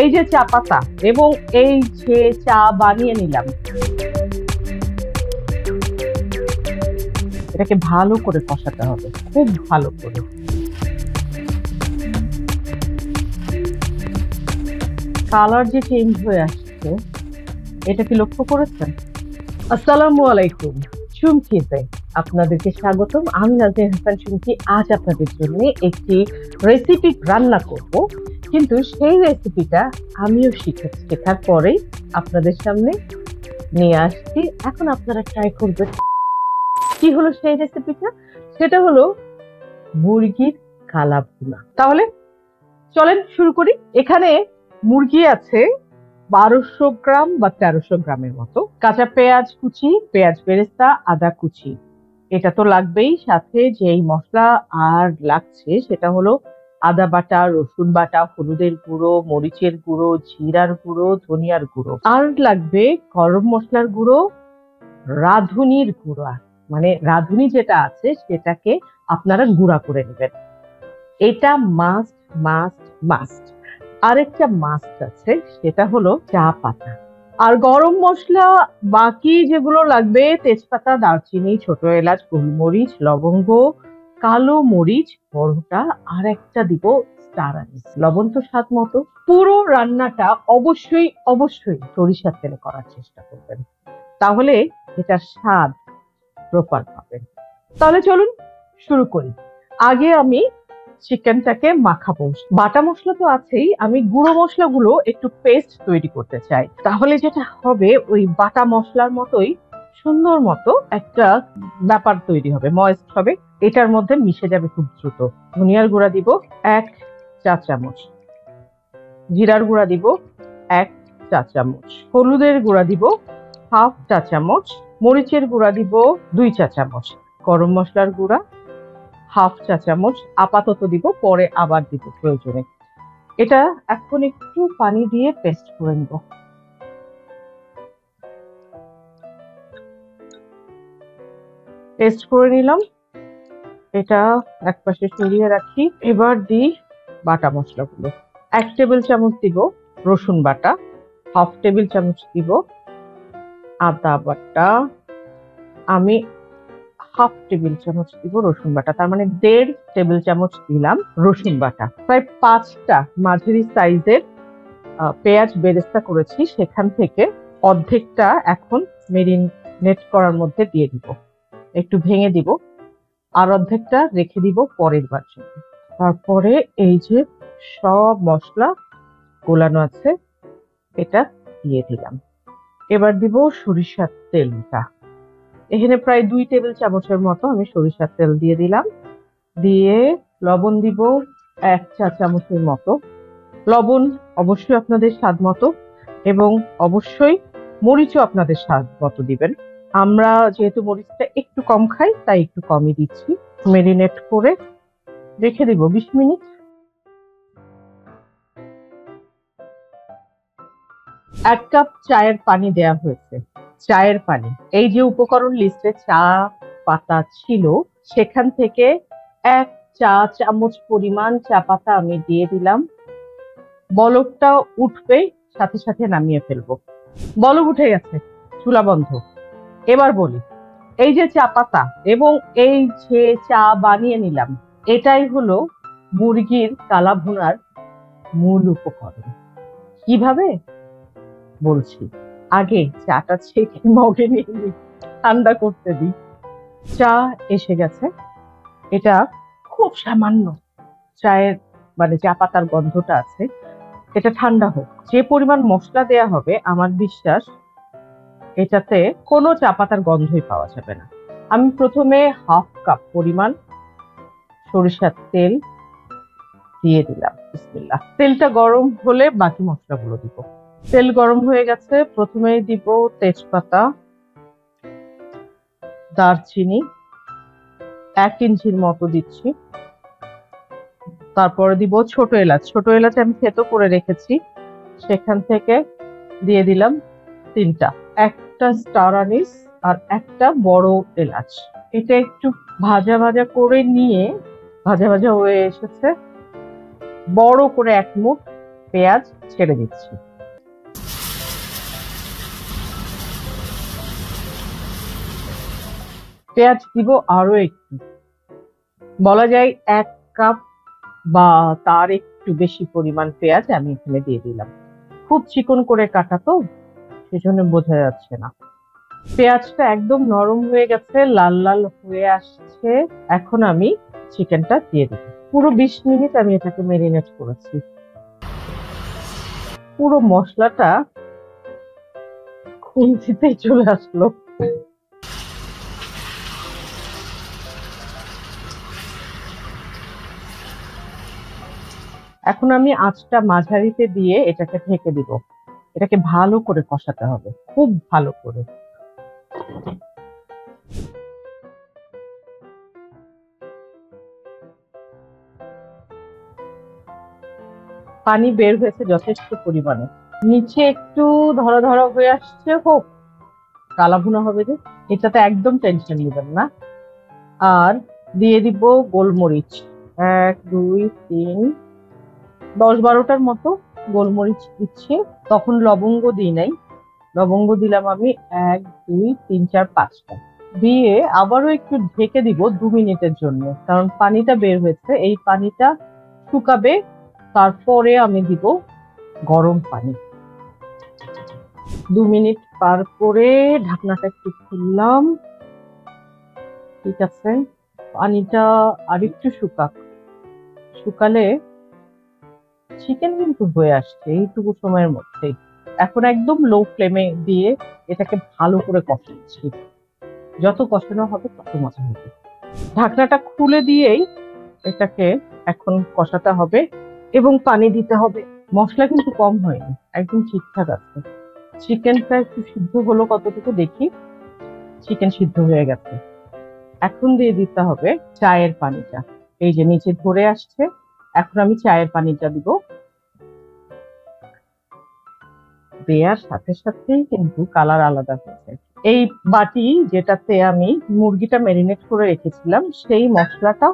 এই যে চা পাতা এবং এই যে চা বানিয়ে নিলাম, এটাকে ভালো করে কষাতে হবে, খুব ভালো করে। কালার যে চেঞ্জ হয়ে আসছে, এটা কি লক্ষ্য করেছেন? আসসালামু আলাইকুম, চুমকিতে আপনাদেরকে স্বাগতম। আমি নাজনীন হাসান চুমকি। আজ আপনাদের জন্য একটি রেসিপি রান্না করব, কিন্তু সেই রেসিপিটা আমিও শেখার পরেই আপনাদের সামনে নিয়ে আসছি। এখন আপনারা ট্রাই করবেন। কি হলো সেই রেসিপিটা? সেটা হলো মুরগির কালা ভুনা। তাহলে চলেন শুরু করি। এখানে মুরগি আছে 1200 গ্রাম বা 1300 গ্রামের মতো। কাঁচা পেঁয়াজ কুচি, পেঁয়াজ বেরেস্তা, আদা কুচি, এটা তো লাগবেই। সাথে যেই মশলা আর লাগছে সেটা হলো আদা বাটা, রসুন বাটা, হলুদের গুঁড়ো, মরিচের গুঁড়ো, জিরার গুঁড়ো, ধনিয়ার গুঁড়ো, আর লাগবে গরম মশলার গুঁড়ো, রাঁধুনির গুঁড়া, মানে রাঁধুনি যেটা আছে সেটাকে আপনারা গুঁড়া করে নেবেন। এটা মাস্ট মাস্ট মাস্ট। আরেকটা মাস্ট আছে, সেটা হলো চা পাতা। আর গরম মশলা বাকি যেগুলো লাগবে, তেজপাতা, দারচিনি, ছোট এলাচ, গোলমরিচ, লবঙ্গ, কালো মরিচ বড়টা, আর একটা দিব স্টার আনিস। লবণ তো স্বাদ মতো। পুরো রান্নাটা অবশ্যই অবশ্যই সরিষার তেলে করার চেষ্টা করবেন, তাহলে এটার স্বাদ প্রপার পাবেন। তাহলে চলুন শুরু করি। আগে আমি চিকেনটাকে মাখাবো। বাটা মশলা তো আছেই, আমি গুঁড়ো মশলাগুলো একটু পেস্ট তৈরি করতে চাই। তাহলে যেটা হবে, ওই বাটা মশলার মতোই সুন্দর মতো একটা ব্যাপার তৈরি হবে, ময়েস্ট হবে, এটার মধ্যে মিশে যাবে খুব দ্রুত। ধনিয়ার গুঁড়া দিব 1 চা চামচ, জিরার গুঁড়া দিব 1 চা চামচ, হলুদের গুঁড়া দিব 1/2 চা চামচ, মরিচের গুঁড়া দিব 2 চা চামচ, গরম মশলার গুঁড়া 1/2 চা চামচ আপাতত দিব, পরে আবার দিব প্রয়োজনে। এটা এখন একটু পানি দিয়ে পেস্ট করে নিব। পেস্ট করে নিলাম, এটা একপাশে সরিয়ে রাখি। এবার দিই বাটা মশলাগুলো। 1 টেবিল চামচ দিব রসুন বাটা, 1/2 টেবিল চামচ দিব আদা বাটা, আমি 1/2 টেবিল চামচ দিব রসুন বাটা, তার মানে 1.5 টেবিল চামচ দিলাম রসুন বাটা। প্রায় 5টা মাঝারি সাইজের পেঁয়াজ বেরেস্তা করেছি, সেখান থেকে অর্ধেকটা এখন মেরিনেট করার মধ্যে দিয়ে দিব, একটু ভেঙে দিব, আর অর্ধেকটা রেখে দিব পরের বার জন্য। তারপরে এই যে সব মশলা গোলানো আছে, এটা দিয়ে দিলাম। এবার দিব সরিষার তেলটা। এখানে প্রায় 2 টেবিল চামচের মতো আমি সরিষার তেল দিয়ে দিলাম। দিয়ে লবণ দিব 1 চা চামচের মতো। লবণ অবশ্যই আপনাদের স্বাদ মতো, এবং অবশ্যই মরিচও আপনাদের স্বাদ মতো দিবেন। আমরা যেহেতু মরিচটা একটু কম খাই, তাই একটু কমই দিচ্ছি। মেরিনেট করে রেখে দিব 20 মিনিট। 1 কাপ চায়ের পানি দেয়া হয়েছে। চায়ের পানি, এই যে উপকরণ লিস্টে চা পাতা ছিল, সেখান থেকে 1 চা চামচ পরিমাণ চা পাতা আমি দিয়ে দিলাম। বলকটা উঠবে, সাথে সাথে নামিয়ে ফেলবো। বলক উঠে গেছে, চুলা বন্ধ। এবার বলি, এই যে চা পাতা এবং এই যে চা বানিয়ে নিলাম, এটাই হলো মুরগির কালা ভুনার মূল উপকরণ। কিভাবে বলছি, আগে চাটা ছেঁকে মগে নিয়ে নিই, ঠান্ডা করতে দিই। চা এসে গেছে, এটা খুব সামান্য চায়ের মানে চা পাতার গন্ধটা আছে, এটা ঠান্ডা হোক। যে পরিমাণ মশলা দেয়া হবে, আমার বিশ্বাস এটাতে কোনো চা পাতার গন্ধই পাওয়া যাবে না। আমি প্রথমে 1/2 কাপ পরিমাণ সরিষার তেল দিয়ে দিলাম। বিসমিল্লাহ। তেলটা গরম হলে বাকি মশলাগুলো দিব। তেল গরম হয়ে গেছে, প্রথমেই দিব তেজপাতা, দারচিনি 1 ইঞ্চির মতো দিচ্ছি। তারপরে দিব ছোট এলাচ। ছোট এলাচ আমি থেতো করে রেখেছি, সেখান থেকে দিয়ে দিলাম 3টা। একটা স্টার আনিস আর একটা বড় এলাচ। এটা একটু ভাজা ভাজা করে নিয়ে, ভাজা ভাজা হয়ে এসেছে, বড় করে 1 মুঠ পেঁয়াজ ছেড়ে দিচ্ছি। পেঁয়াজ দিব আরো একটু, বলা যায় 1 কাপ বা তার একটু বেশি পরিমাণ পেঁয়াজ আমি এখানে দিয়ে দিলাম। খুব চিকন করে কাটা তো, সেজন্য বোঝা যাচ্ছে না। পেঁয়াজটা একদম নরম হয়ে গেছে, লাল লাল হয়ে আসছে। এখন আমি চিকেনটা দিয়ে দিব। পুরো 20 মিনিট আমি এটাকে ম্যারিনেট করেছি। পুরো মশলাটা খুন্তিতেই চলে আসলো। এখন আমি আঁচটা মাঝারিতে দিয়ে এটাকে ঢেকে দিব। এটাকে ভালো করে কষাতে হবে, খুব ভালো করে। পানি বের হয়েছে যথেষ্ট পরিমাণে, নিচে একটু ধরা ধরা হয়ে আসছে। হোক, কালা ভুনা হবে যে, এটাতে একদম টেনশন নেবেন না। আর দিয়ে দিব গোলমরিচ, 1 2 3 10-12টার মতো গোলমরিচ দিচ্ছি। তখন লবঙ্গ দিই নাই, লবঙ্গ দিলাম আমি 1 2 3 4 5টা দিয়ে আবারও একটু ঢেকে দিব 2 মিনিটের জন্য, কারণ পানিটা বের হয়েছে, এই পানিটা শুকাবে। তারপরে আমি দিব গরম পানি। 2 মিনিট পার করে ঢাকনাটা একটু খুললাম। ঠিক আছে, পানিটা আরেকটু শুকালে চিকেন কিন্তু হয়ে আসছে এইটুকু সময়ের মধ্যেই। এখন একদম লো ফ্লেমে দিয়ে এটাকে ভালো করে কষাচ্ছি। যত কষানো হবে তত মজা হবে। ঢাকনাটা খুলে দিয়েই এটাকে এখন কষাতে হবে এবং পানি দিতে হবে। মশলা কিন্তু কম হয়নি, একদম ঠিকঠাক আছে। চিকেনটা একটু সিদ্ধ হলো কতটুকু দেখি। চিকেন সিদ্ধ হয়ে গেছে। এখন দিয়ে দিতে হবে চায়ের পানিটা। এই যে নিচে ধরে আসছে, এখন আমি চায়ের পানিটা দিব। দেওয়ার সাথে সাথেই কিন্তু কালার আলাদা হয়েছে। এই বাটি যেটাতে আমি মুরগিটা ম্যারিনেট করে রেখেছিলাম, সেই মশলাটা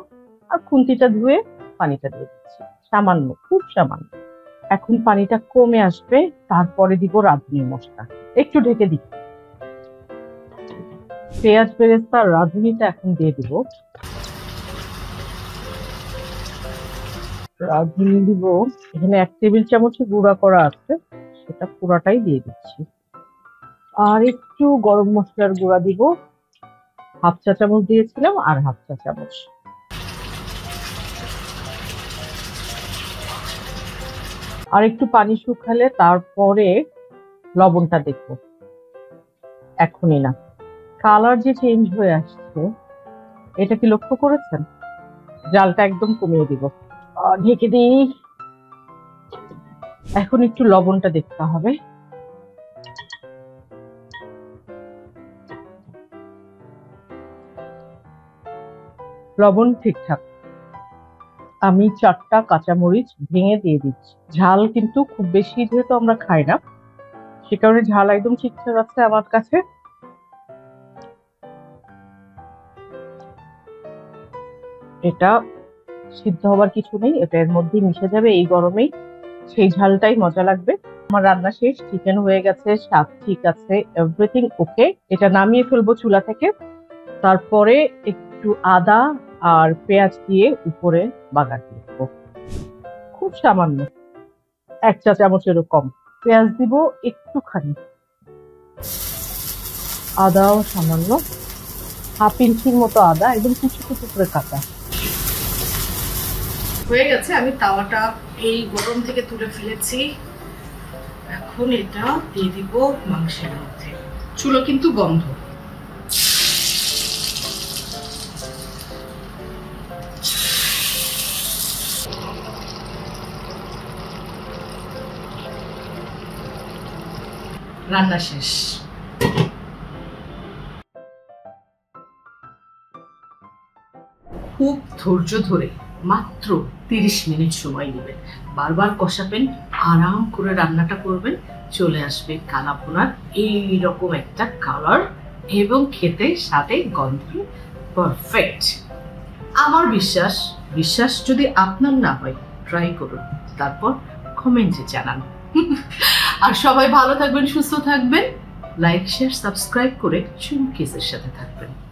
আর খুন্তিটা ধুয়ে পানিটা দিয়ে দিচ্ছি, সামান্য, খুব সামান্য। এখন পানিটা কমে আসবে, তারপরে দিব রাঁধুনি মশলা। একটু ঢেকে দিই। পেঁয়াজ বেরেস্তা রাঁধুনিটা এখন দিয়ে দিব। রাঁধুনি দিব, এখানে 1 টেবিল চামচ গুঁড়া করা আছে, সেটা পুরাটাই দিয়ে দিচ্ছি। আর একটু গরম মশলার গুঁড়া দিব, 1/2 চা চামচ দিয়েছিলাম, আর 1/2 চা চামচ। আর একটু পানি শুকালে তারপরে লবণটা দেখবো, এখনই না। কালার যে চেঞ্জ হয়ে আসছে, এটা কি লক্ষ্য করেছেন? জালটা একদম কমিয়ে দিব, ঢেকে দিই। এখন একটু লবণটা দেখতে হবে। লবণ ঠিকঠাক। আমি 4টা কাঁচামরিচ ভেঙে দিয়ে দিচ্ছি। ঝাল কিন্তু খুব বেশি যেহেতু আমরা খাই না, সে কারণে ঝাল একদম ঠিকঠাক আছে আমার কাছে। এটা সিদ্ধ হবার কিছু নেই, এটা এর মধ্যে মিশে যাবে এই গরমেই, সেই ঝালটাই মজা লাগবে। আমার রান্না শেষ, চিকেন হয়ে গেছে, স্বাদ ঠিক আছে, এভরিথিং ওকে। এটা নামিয়ে ফেলবো চুলা থেকে। তারপরে একটু আদা আর পেঁয়াজ দিয়ে উপরে বাগার দিব, খুব সামান্য, 1 চা চামচেরও কম। পেঁয়াজ দিব একটুখানি, আদাও সামান্য, 1/2 ইঞ্চির মতো আদা, একদম কুচি কুচি করে কাটা। হয়ে গেছে, আমি তাওয়াটা এই গরম থেকে তুলে ফেলেছি। এখন এটা দিয়ে দিব মাংসের মধ্যে। চুলো কিন্তু বন্ধ। রান্না শেষ। খুব ধৈর্য ধরে মাত্র 30 মিনিট সময় নেবেন, বারবার কষাবেন, আরাম করে রান্নাটা করবেন, চলে আসবে কালা ভুনার এইরকম একটা কালার এবং খেতে স্বাদে গন্ধে পারফেক্ট। আমার বিশ্বাস যদি আপনার না হয়, ট্রাই করুন, তারপর কমেন্টে জানান। আর সবাই ভালো থাকবেন, সুস্থ থাকবেন, লাইক শেয়ার সাবস্ক্রাইব করে চুমকিসের সাথে থাকবেন।